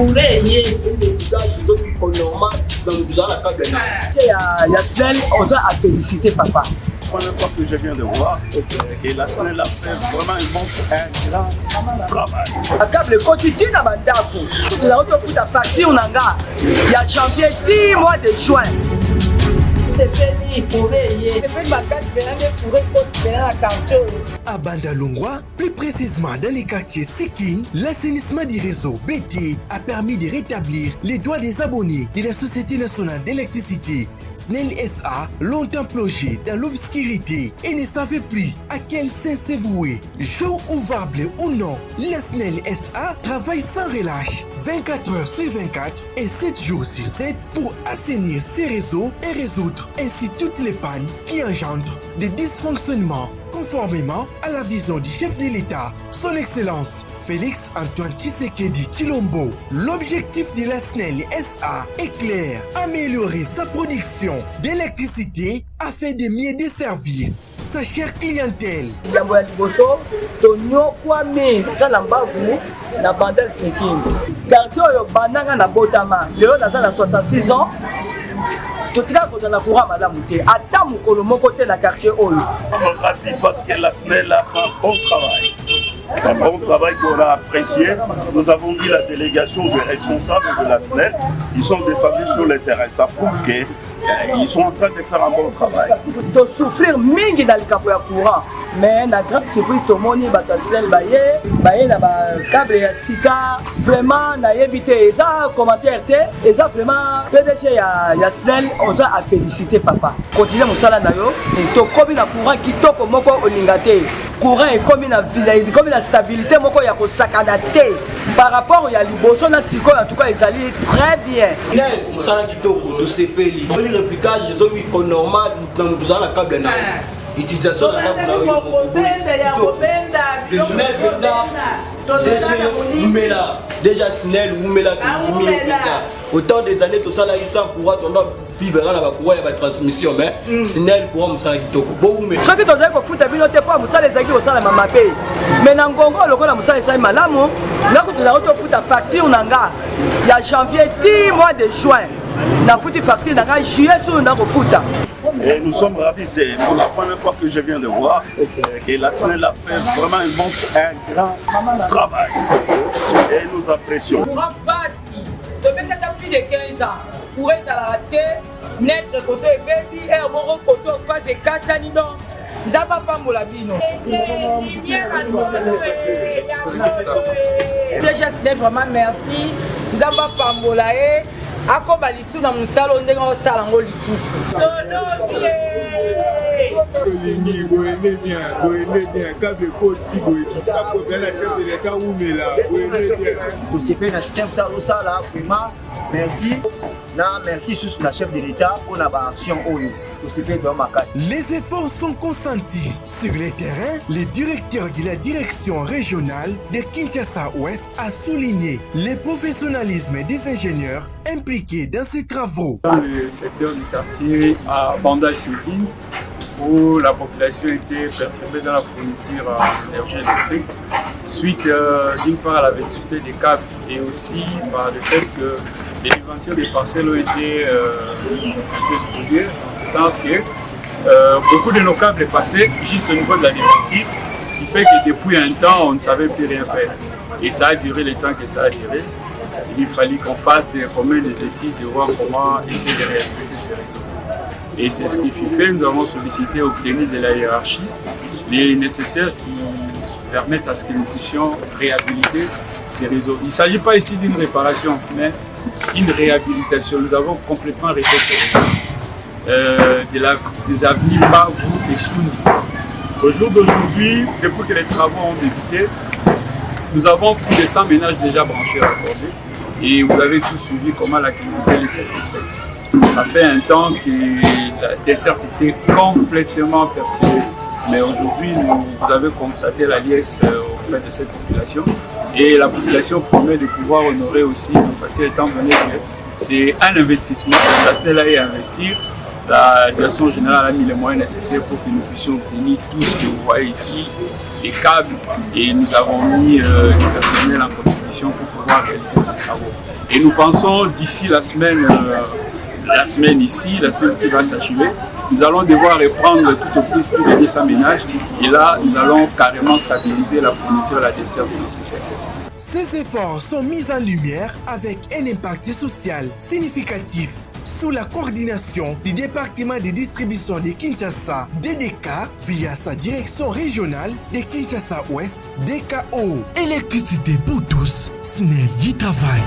pourrait normal dans le besoin la câble. Il y a SNEL, on a à féliciter papa. La première fois que je viens de voir, et la SNEL a fait vraiment un grand travail. La câble continue à Bandako. La autre foot à facture Nanga. Il y a janvier 10 mois de juin. C'est fini pour rien. À Bandalungwa, plus précisément dans les quartiers Sekin, l'assainissement du réseau BT a permis de rétablir les droits des abonnés de la Société nationale d'électricité. SNEL SA, longtemps plongé dans l'obscurité et ne savait plus à quel sens se vouer. Jour ouvrable ou non, la SNEL SA travaille sans relâche, 24 heures sur 24 et 7 jours sur 7 pour assainir ses réseaux et résoudre ainsi toutes les pannes qui engendrent des dysfonctionnements conformément à la vision du chef de l'État, son Excellence Félix Antoine Tshisekedi Tshilombo. L'objectif de la SNEL SA est clair, améliorer sa production d'électricité afin de mieux desservir sa chère clientèle. Na Bandel Sekin. Quartier oyo bananga na Botama. Lelo naza na 66 ans. Totika ko na courant madame te. Ata mukolo moko te na quartier oyo. Ravi parce que la SNEL a fait un bon travail. Un bon travail qu'on a apprécié. Nous avons vu la délégation des responsables de la SNEL. Ils sont descendus sur le terrain. Ça prouve qu'ils sont en train de faire un bon travail. De souffrir mingi dans le capo ya courant. Mais na grande surprise to moni ba SNEL baye na ba câble ya sika vraiment na yebité ça commentaire té et ça vraiment PDG ya SNEL on a à féliciter papa. Continuez musala na yo et to kobi na courant kitoko moko oningate. Courant et comme na ville comme la stabilité moko ya ko sakana té par rapport ya liboso na siko en tout cas ils allaient très bien. Musala kitoko to sepeli. Le répliquage ils ont mis comme normal dans musala câble na. Utilisation de la déjà SNEL autant des années tout ça là il sans courant on doit vivre là bas courant la transmission mais SNEL pour musala kitoko bo ume ce que tu as ko futa bino te pas musala ezaki ko sala mama pe mais na ngongo lokola musala sai malamu na ko tuna auto futa facture nanga ya janvier 10 mois de juin na futi facture nanga juillet sur na ko futa. Et nous sommes ravis, c'est pour la première fois que je viens de voir et la SNEL a fait vraiment un grand travail et nous apprécions. Plus de 15 ans, pour être à la raté, net côté baby et mon côté en face de Katanino. Nous n'avons pas mon labino. Déjà, c'est vraiment merci. Nous n'avons pas mon laé. Ako balisu na musalo ndenge o sala ngo lisusu. Câble Koti ça côté la chef de l'État ou mais là pour ce pays na système ça au sala vraiment merci. Na merci sous la chef de l'État pour la action oyo. Les efforts sont consentis. Sur le terrain, le directeur de la direction régionale de Kinshasa-Ouest a souligné le professionnalisme des ingénieurs impliqués dans ces travaux. Dans le secteur du quartier à Bandal-Sekin, où la population était perturbée dans la fourniture d'énergie électrique, suite d'une part à la vétusté des câbles et aussi par le fait que les devantures des parcelles ont été un peu spoliées, dans ce sens que beaucoup de nos câbles passaient juste au niveau de la devanture, ce qui fait que depuis un temps, on ne savait plus rien faire. Et ça a duré le temps que ça a duré. Il fallait qu'on fasse des études de voir comment essayer de réhabiliter ces réseaux. Et c'est ce qui fut fait. Nous avons sollicité, obtenu de la hiérarchie les nécessaires qui permettent à ce que nous puissions réhabiliter ces réseaux. Il ne s'agit pas ici d'une réparation, mais une réhabilitation. Nous avons complètement refait ces réseaux. Des avenues Bavu et Souni. Au jour d'aujourd'hui, depuis que les travaux ont débuté, nous avons plus de 100 ménages déjà branchés à raccordés. Et vous avez tout suivi comment la clientèle est satisfaite. Ça fait un temps que la desserte était complètement perturbée. Mais aujourd'hui, vous avez constaté la liesse auprès de cette population. Et la population promet de pouvoir honorer aussi nos factures, étant donné que c'est un investissement. La SNEL a investir. La direction générale a mis les moyens nécessaires pour que nous puissions obtenir tout ce que vous voyez ici, les câbles, et nous avons mis du personnel en contribution pour pouvoir réaliser ces travaux. Et nous pensons d'ici la semaine ici, la semaine qui va s'achever, nous allons devoir reprendre tout au plus de 200 ménages. Et là, nous allons carrément stabiliser la fourniture et la desserte dans ce secteur. Ces efforts sont mis en lumière avec un impact social significatif sous la coordination du département de distribution de Kinshasa, DDK, via sa direction régionale de Kinshasa Ouest, DKO. Électricité pour tous, SNEL y travaille.